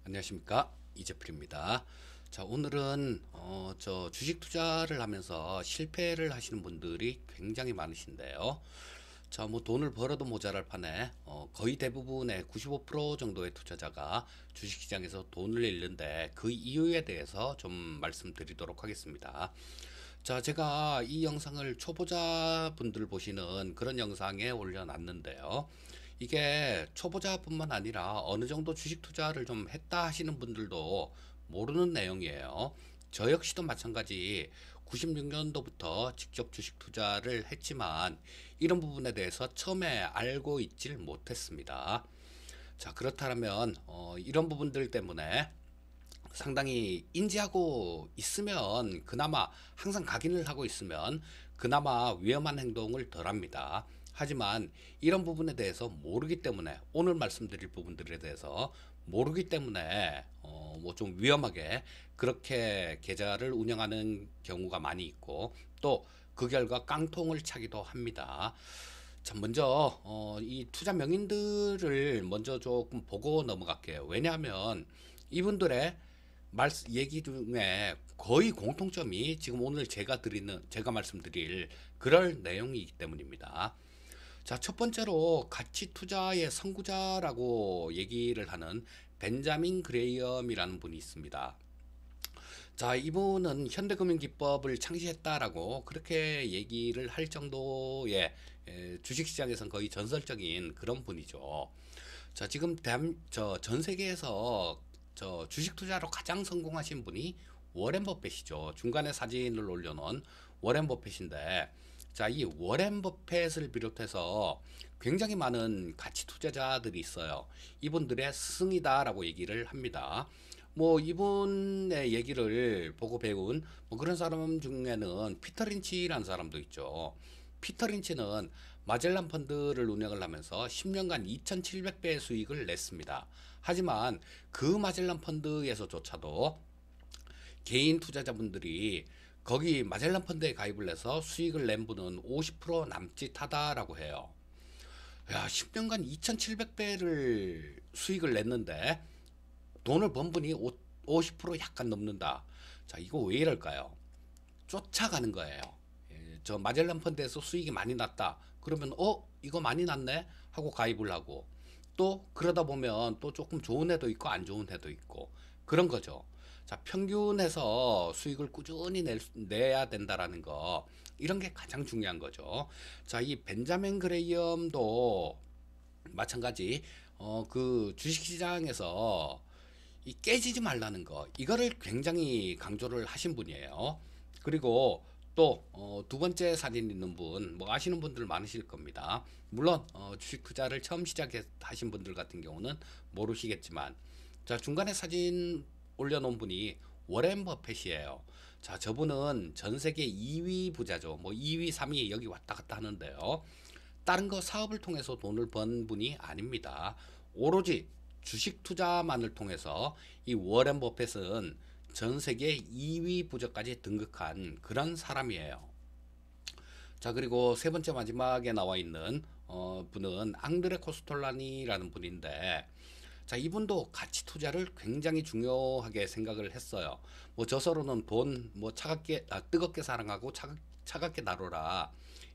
안녕하십니까, 이재필입니다. 자, 오늘은 저 주식 투자를 하면서 실패를 하시는 분들이 굉장히 많으신데요. 자, 뭐 돈을 벌어도 모자랄 판에 거의 대부분의 95% 정도의 투자자가 주식시장에서 돈을 잃는데 그 이유에 대해서 좀 말씀드리도록 하겠습니다. 자, 제가 이 영상을 초보자분들 보시는 그런 영상에 올려놨는데요. 이게 초보자뿐만 아니라 어느 정도 주식 투자를 좀 했다 하시는 분들도 모르는 내용이에요. 저 역시도 마찬가지 96년도부터 직접 주식 투자를 했지만 이런 부분에 대해서 처음에 알고 있질 못했습니다. 자, 그렇다면 이런 부분들 때문에 상당히 인지하고 있으면 그나마 항상 각인을 하고 있으면 그나마 위험한 행동을 덜 합니다. 하지만 이런 부분에 대해서 모르기 때문에 오늘 말씀드릴 부분들에 대해서 모르기 때문에 뭐 좀 위험하게 그렇게 계좌를 운영하는 경우가 많이 있고 또 그 결과 깡통을 차기도 합니다. 자, 먼저 이 투자 명인들을 먼저 조금 보고 넘어갈게요. 왜냐하면 이분들의 얘기 중에 거의 공통점이 지금 오늘 제가 말씀드릴 그럴 내용이기 때문입니다. 자, 첫 번째로 가치 투자의 선구자라고 얘기를 하는 벤자민 그레이엄이라는 분이 있습니다. 자, 이분은 현대금융기법을 창시했다라고 그렇게 얘기를 할 정도의 주식시장에선 거의 전설적인 그런 분이죠. 자, 지금 전 세계에서 저 주식 투자로 가장 성공하신 분이 워렌 버핏이죠. 중간에 사진을 올려놓은 워렌 버핏인데, 자, 이 워렌 버핏을 비롯해서 굉장히 많은 가치 투자자들이 있어요. 이분들의 스승이다라고 얘기를 합니다. 뭐 이분의 얘기를 보고 배운 뭐 그런 사람 중에는 피터 린치라는 사람도 있죠. 피터 린치는 마젤란 펀드를 운영을 하면서 10년간 2,700배의 수익을 냈습니다. 하지만 그 마젤란 펀드에서조차도 개인 투자자분들이 거기 마젤란 펀드에 가입을 해서 수익을 낸 분은 50% 남짓하다라고 해요. 야, 10년간 2,700배를 수익을 냈는데 돈을 번 분이 50% 약간 넘는다. 자, 이거 왜 이럴까요? 쫓아가는 거예요. 저 마젤란 펀드에서 수익이 많이 났다. 그러면 이거 많이 났네 하고 가입을 하고 또 그러다 보면 또 조금 좋은 해도 있고 안 좋은 해도 있고 그런 거죠. 자, 평균에서 수익을 꾸준히 내야 된다라는 거 이런 게 가장 중요한 거죠. 자, 이 벤자민 그레이엄도 마찬가지 그 주식시장에서 이 깨지지 말라는 거 이거를 굉장히 강조를 하신 분이에요. 그리고 또 두 번째 사진 있는 분 뭐 아시는 분들 많으실 겁니다. 물론 주식 투자를 처음 시작하신 분들 같은 경우는 모르시겠지만 자, 중간에 사진 올려놓은 분이 워렌 버핏이에요. 자, 저분은 전 세계 2위 부자죠. 뭐 2위, 3위 여기 왔다 갔다 하는데요. 다른 거 사업을 통해서 돈을 번 분이 아닙니다. 오로지 주식 투자만을 통해서 이 워렌 버핏은 전 세계 2위 부자까지 등극한 그런 사람이에요. 자, 그리고 세 번째 마지막에 나와 있는 분은 앙드레 코스톨라니라는 분인데 자, 이분도 가치 투자를 굉장히 중요하게 생각을 했어요. 뭐 저서로는 돈 뭐 뜨겁게 사랑하고 차갑게 다뤄라.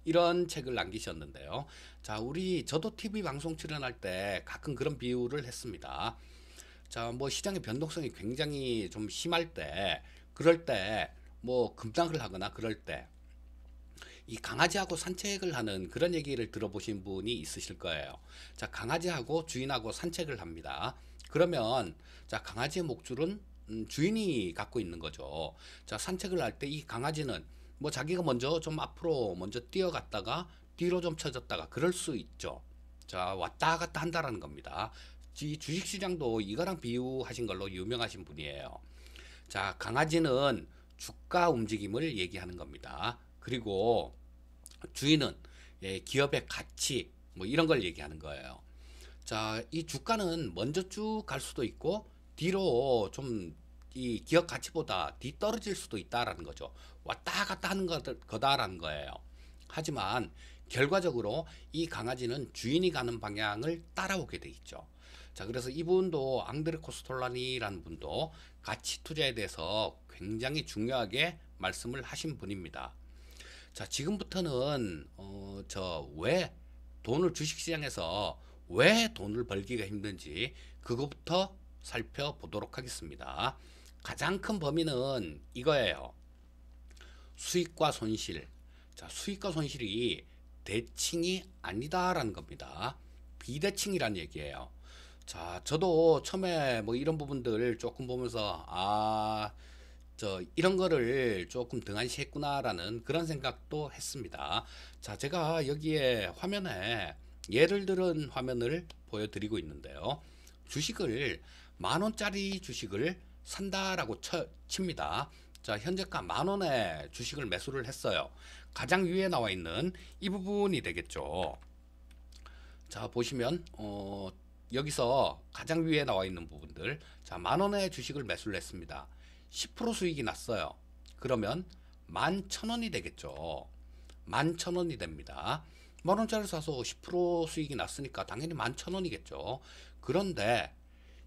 이런 책을 남기셨는데요. 자, 저도 TV 방송 출연할 때 가끔 그런 비유를 했습니다. 자, 뭐 시장의 변동성이 굉장히 좀 심할 때, 그럴 때, 뭐 급락을 하거나 그럴 때, 이 강아지하고 산책을 하는 그런 얘기를 들어보신 분이 있으실 거예요. 자, 강아지하고 주인하고 산책을 합니다. 그러면, 자, 강아지의 목줄은 주인이 갖고 있는 거죠. 자, 산책을 할 때 이 강아지는 뭐 자기가 먼저 좀 앞으로 먼저 뛰어갔다가 뒤로 좀 쳐졌다가 그럴 수 있죠. 자, 왔다 갔다 한다라는 겁니다. 이 주식시장도 이거랑 비유하신 걸로 유명하신 분이에요. 자, 강아지는 주가 움직임을 얘기하는 겁니다. 그리고 주인은 기업의 가치 뭐 이런 걸 얘기하는 거예요. 자, 이 주가는 먼저 쭉 갈 수도 있고 뒤로 좀 이 기업 가치보다 뒤 떨어질 수도 있다라는 거죠. 왔다 갔다 하는 거다라는 거예요. 하지만 결과적으로 이 강아지는 주인이 가는 방향을 따라오게 돼 있죠. 자, 그래서 이분도 앙드레 코스톨라니라는 분도 가치 투자에 대해서 굉장히 중요하게 말씀을 하신 분입니다. 자, 지금부터는 저 왜 돈을 주식시장에서 왜 돈을 벌기가 힘든지 그것부터 살펴보도록 하겠습니다. 가장 큰 범위는 이거예요. 수익과 손실. 자, 수익과 손실이 대칭이 아니다라는 겁니다. 비대칭이란 얘기예요. 자, 저도 처음에 뭐 이런 부분들 조금 보면서 이런 거를 조금 등한시했구나라는 그런 생각도 했습니다. 자, 제가 여기에 화면에 예를 들은 화면을 보여드리고 있는데요. 주식을 10,000원짜리 주식을 산다라고 칩니다. 자, 현재가 10,000원에 주식을 매수를 했어요. 가장 위에 나와 있는 이 부분이 되겠죠. 자, 보시면 여기서 가장 위에 나와 있는 부분들, 자, 10,000원에 주식을 매수를 했습니다. 10% 수익이 났어요. 그러면 11,000원이 되겠죠. 11,000원이 됩니다. 10,000원짜리 사서 10% 수익이 났으니까 당연히 11,000원이겠죠. 그런데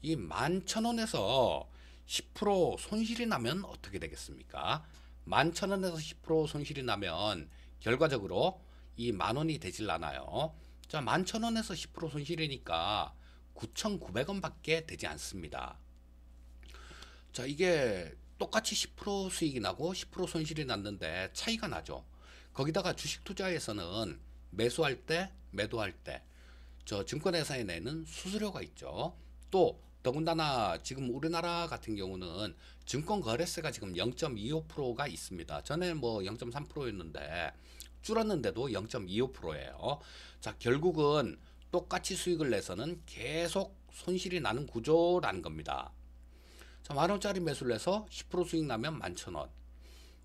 이 11,000원에서 10% 손실이 나면 어떻게 되겠습니까? 11,000원에서 10% 손실이 나면 결과적으로 이 10,000원이 되질 않아요. 자, 11,000원에서 10% 손실이니까 9,900원 밖에 되지 않습니다. 자, 이게 똑같이 10% 수익이 나고 10% 손실이 났는데 차이가 나죠. 거기다가 주식 투자에서는 매수할 때, 매도할 때, 저 증권회사에 내는 수수료가 있죠. 또 더군다나 지금 우리나라 같은 경우는 증권거래세가 지금 0.25%가 있습니다. 전에 뭐 0.3%였는데 줄었는데도 0.25%예요. 자, 결국은 똑같이 수익을 내서는 계속 손실이 나는 구조라는 겁니다. 자, 10,000원짜리 매수를 해서 10% 수익 나면 11,000원.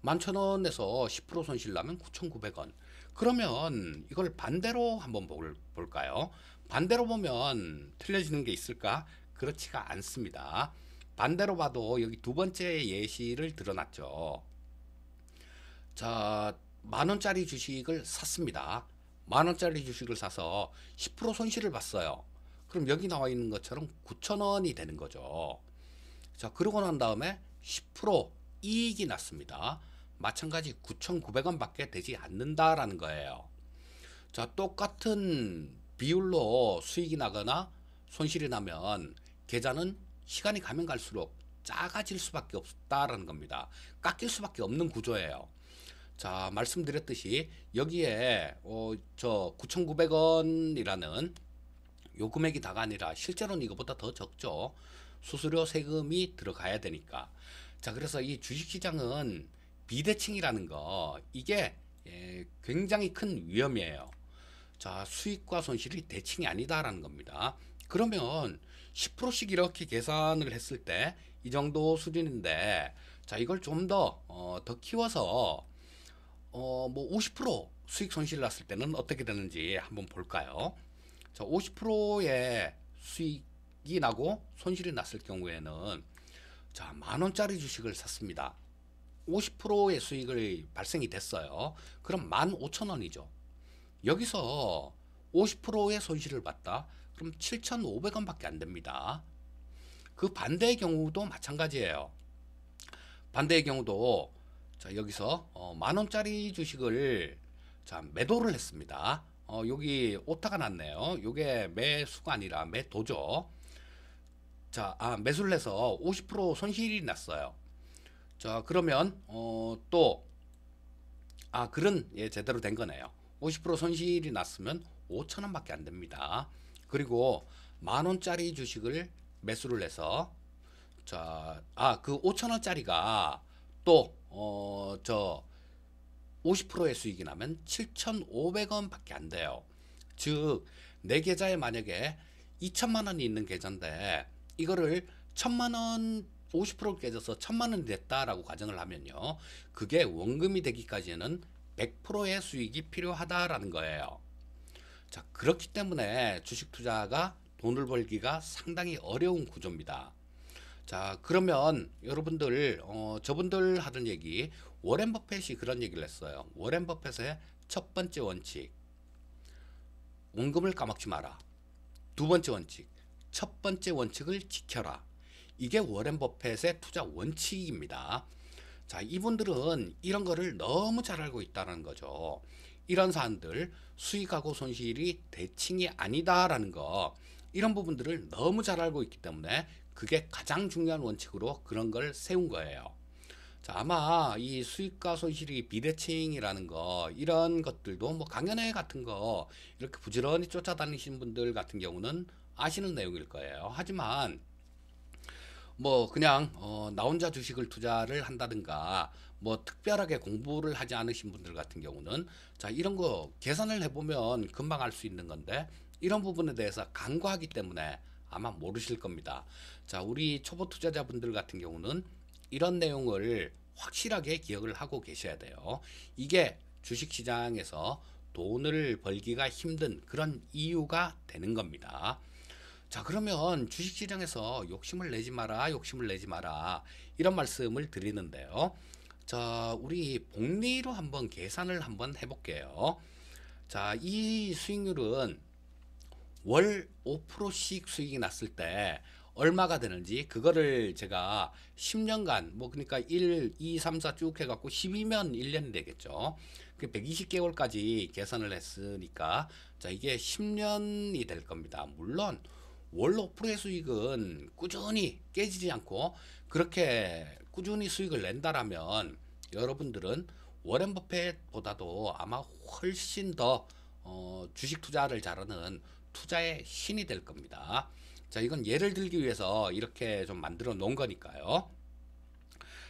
11,000원에서 10% 손실 나면 9,900원. 그러면 이걸 반대로 한번 볼까요? 반대로 보면 틀려지는 게 있을까? 그렇지가 않습니다. 반대로 봐도 여기 두 번째 예시를 들어놨죠. 자, 10,000원짜리 주식을 샀습니다. 10,000원짜리 주식을 사서 10% 손실을 봤어요. 그럼 여기 나와 있는 것처럼 9,000원이 되는 거죠. 자, 그러고 난 다음에 10% 이익이 났습니다. 마찬가지 9,900원 밖에 되지 않는다라는 거예요. 자, 똑같은 비율로 수익이 나거나 손실이 나면 계좌는 시간이 가면 갈수록 작아질 수밖에 없다라는 겁니다. 깎일 수밖에 없는 구조예요. 자, 말씀드렸듯이 여기에 저 9,900원이라는 요 금액이 다가 아니라 실제로는 이거보다 더 적죠. 수수료 세금이 들어가야 되니까. 자, 그래서 이 주식시장은 비대칭이라는 거, 이게 굉장히 큰 위험이에요. 자, 수익과 손실이 대칭이 아니다라는 겁니다. 그러면 10%씩 이렇게 계산을 했을 때 이 정도 수준인데, 자, 이걸 좀 더 키워서 뭐 50% 수익 손실 났을 때는 어떻게 되는지 한번 볼까요? 자, 50%의 수익이 나고 손실이 났을 경우에는, 자, 10,000원짜리 주식을 샀습니다. 50%의 수익을 발생이 됐어요. 그럼 15,000원이죠. 여기서 50%의 손실을 봤다. 그럼 7,500원 밖에 안 됩니다. 그 반대의 경우도 마찬가지예요. 반대의 경우도, 자, 여기서 10,000원짜리 주식을, 자, 매도를 했습니다. 여기 오타가 났네요. 이게 매수가 아니라 매도죠. 자, 매수를 해서 50% 손실이 났어요. 자, 그러면 그런, 예, 제대로 된 거네요. 50% 손실이 났으면 5,000원 밖에 안 됩니다. 그리고 10,000원짜리 주식을 매수를 해서, 자, 그 5,000원짜리가 또 저 50%의 수익이 나면 7,500원 밖에 안 돼요. 즉, 내 계좌에 만약에 2천만 원이 있는 계좌인데 이거를 1,000만 원 50%를 깨져서 1,000만 원이 됐다라고 가정을 하면요, 그게 원금이 되기까지는 100%의 수익이 필요하다라는 거예요. 자, 그렇기 때문에 주식 투자가 돈을 벌기가 상당히 어려운 구조입니다. 자, 그러면 여러분들, 저분들 하던 얘기, 워렌 버핏이 그런 얘기를 했어요. 워렌 버핏의 첫 번째 원칙, 원금을 까먹지 마라. 두 번째 원칙, 첫 번째 원칙을 지켜라. 이게 워렌 버핏의 투자 원칙입니다. 자, 이분들은 이런 거를 너무 잘 알고 있다는 거죠. 이런 사안들, 수익하고 손실이 대칭이 아니다라는 거, 이런 부분들을 너무 잘 알고 있기 때문에 그게 가장 중요한 원칙으로 그런 걸 세운 거예요. 자, 아마 이 수익과 손실이 비대칭이라는 거, 이런 것들도 뭐 강연회 같은 거 이렇게 부지런히 쫓아다니신 분들 같은 경우는 아시는 내용일 거예요. 하지만 뭐 그냥 나 혼자 주식을 투자를 한다든가 뭐 특별하게 공부를 하지 않으신 분들 같은 경우는 자, 이런 거 계산을 해보면 금방 알 수 있는 건데 이런 부분에 대해서 간과하기 때문에 아마 모르실 겁니다. 자, 우리 초보 투자자분들 같은 경우는 이런 내용을 확실하게 기억을 하고 계셔야 돼요. 이게 주식시장에서 돈을 벌기가 힘든 그런 이유가 되는 겁니다. 자, 그러면 주식시장에서 욕심을 내지 마라, 욕심을 내지 마라, 이런 말씀을 드리는데요. 자, 우리 복리로 한번 계산을 한번 해볼게요. 자, 이 수익률은 월 5%씩 수익이 났을 때 얼마가 되는지 그거를 제가 10년간 뭐 그러니까 1, 2, 3, 4 쭉 해갖고 12면 1년이 되겠죠. 그 120개월까지 계산을 했으니까 자, 이게 10년이 될 겁니다. 물론 월 5%의 수익은 꾸준히 깨지지 않고 그렇게 꾸준히 수익을 낸다라면 여러분들은 워렌 버핏보다도 아마 훨씬 더 주식 투자를 잘하는 투자의 신이 될 겁니다. 자, 이건 예를 들기 위해서 이렇게 좀 만들어 놓은 거니까요.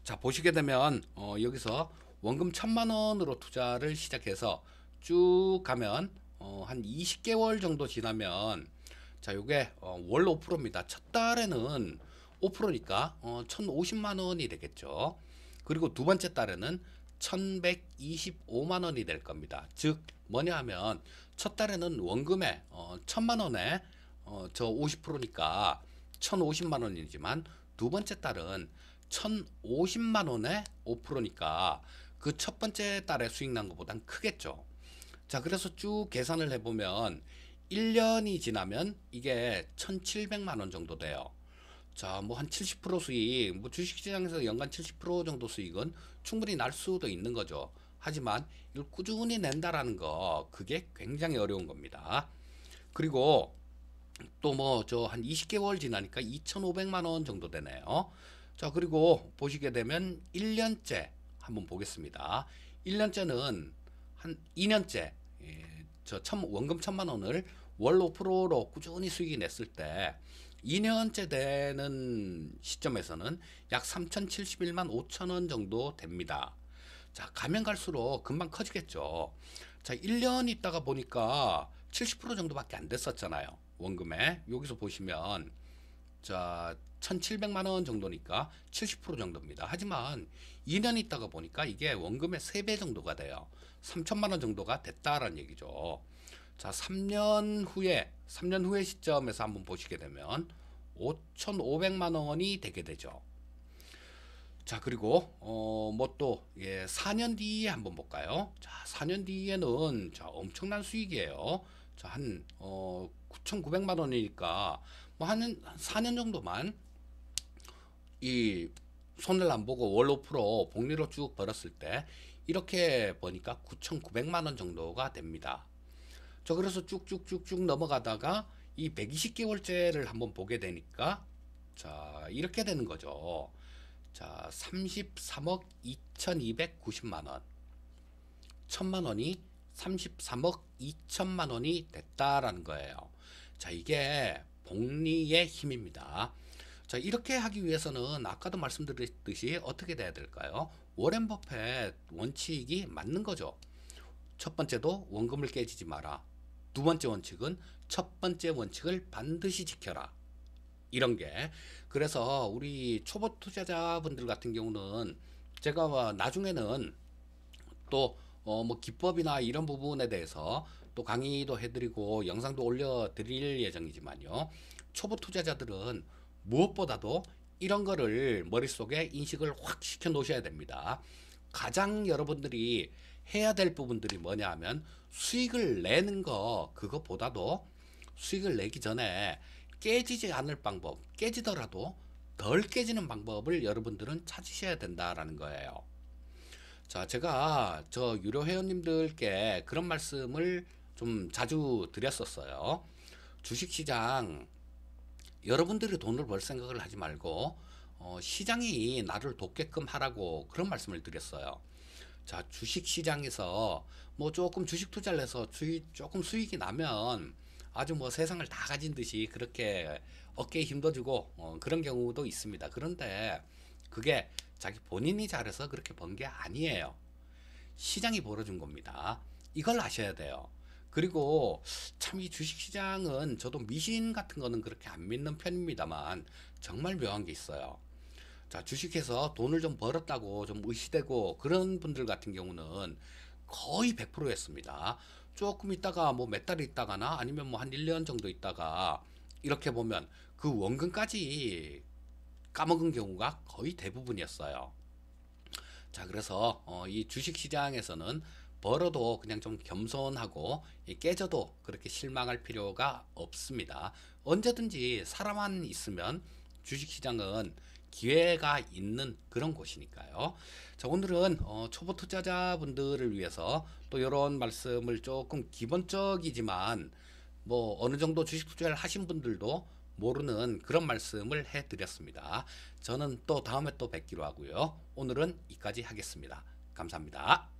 자, 보시게 되면 여기서 원금 1,000만 원으로 투자를 시작해서 쭉 가면 한 20개월 정도 지나면 자, 요게 월 5%입니다. 첫 달에는 5%니까 1,050만 원이 되겠죠. 그리고 두 번째 달에는 1,125만 원이 될 겁니다. 즉 뭐냐 하면 첫 달에는 원금에 1,000만 원에 저 50%니까 1,050만 원이지만 두 번째 달은 1,050만 원에 5%니까 그 첫 번째 달에 수익 난 것보단 크겠죠. 자, 그래서 쭉 계산을 해보면 1년이 지나면 이게 1,700만 원 정도 돼요. 자, 뭐 한 70% 수익, 뭐 주식시장에서 연간 70% 정도 수익은 충분히 날 수도 있는 거죠. 하지만 이걸 꾸준히 낸다라는 거, 그게 굉장히 어려운 겁니다. 그리고 또 뭐 저 한 20개월 지나니까 2,500만 원 정도 되네요. 자, 그리고 보시게 되면 1년째 한번 보겠습니다. 1년째는 한 2년째 저 원금 1,000만 원을 월 5%로 꾸준히 수익이 냈을 때 2년째 되는 시점에서는 약 3,071만 5천 원 정도 됩니다. 자, 가면 갈수록 금방 커지겠죠. 자, 1년 있다가 보니까 70% 정도밖에 안 됐었잖아요. 원금에. 여기서 보시면 자, 1,700만 원 정도니까 70% 정도입니다. 하지만 2년 있다가 보니까 이게 원금의 3배 정도가 돼요. 3천만 원 정도가 됐다라는 얘기죠. 자, 3년 후에 시점에서 한번 보시게 되면 5,500만 원이 되게 되죠. 자, 그리고 뭐 또 4년 뒤에 한번 볼까요? 자, 4년 뒤에는 자, 엄청난 수익이에요. 자, 한 9,900만 원이니까 뭐 한 4년 정도만 이 손을 안 보고 월 5% 복리로 쭉 벌었을 때 이렇게 보니까 9,900만 원 정도가 됩니다. 저 그래서 쭉쭉쭉쭉 넘어가다가 이 120개월째를 한번 보게 되니까 자, 이렇게 되는 거죠. 자, 33억 2,290만 원. 1,000만 원이 33억 2천만 원이 됐다라는 거예요. 자, 이게 복리의 힘입니다. 자, 이렇게 하기 위해서는 아까도 말씀드렸듯이 어떻게 돼야 될까요? 워렌 버핏 원칙이 맞는 거죠. 첫 번째도 원금을 깨지지 마라. 두 번째 원칙은 첫 번째 원칙을 반드시 지켜라. 이런 게 그래서 우리 초보 투자자분들 같은 경우는 제가 나중에는 또 뭐 기법이나 이런 부분에 대해서 또 강의도 해드리고 영상도 올려드릴 예정이지만요. 초보 투자자들은 무엇보다도 이런 거를 머릿속에 인식을 확 시켜 놓으셔야 됩니다. 가장 여러분들이 해야 될 부분들이 뭐냐 하면 수익을 내는 거, 그것보다도 수익을 내기 전에 깨지지 않을 방법, 깨지더라도 덜 깨지는 방법을 여러분들은 찾으셔야 된다라는 거예요. 자, 제가 저 유료 회원님들께 그런 말씀을 좀 자주 드렸었어요. 주식시장, 여러분들이 돈을 벌 생각을 하지 말고 시장이 나를 돕게끔 하라고 그런 말씀을 드렸어요. 자, 주식시장에서 뭐 조금 주식 투자를 해서 조금 수익이 나면 아주 뭐 세상을 다 가진 듯이 그렇게 어깨에 힘도 주고 그런 경우도 있습니다. 그런데 그게 자기 본인이 잘해서 그렇게 번 게 아니에요. 시장이 벌어준 겁니다. 이걸 아셔야 돼요. 그리고 참 이 주식시장은 저도 미신 같은 거는 그렇게 안 믿는 편입니다만 정말 묘한 게 있어요. 자, 주식해서 돈을 좀 벌었다고 좀 의시되고 그런 분들 같은 경우는 거의 100%였습니다. 조금 있다가 뭐 몇 달 있다가나 아니면 뭐 한 1년 정도 있다가 이렇게 보면 그 원금까지 까먹은 경우가 거의 대부분이었어요. 자, 그래서 이 주식 시장에서는 벌어도 그냥 좀 겸손하고 깨져도 그렇게 실망할 필요가 없습니다. 언제든지 사람만 있으면 주식 시장은 기회가 있는 그런 곳이니까요. 자, 오늘은 초보 투자자분들을 위해서 또 이런 말씀을 조금 기본적이지만 뭐 어느 정도 주식 투자를 하신 분들도 모르는 그런 말씀을 해드렸습니다. 저는 또 다음에 또 뵙기로 하고요. 오늘은 이까지 하겠습니다. 감사합니다.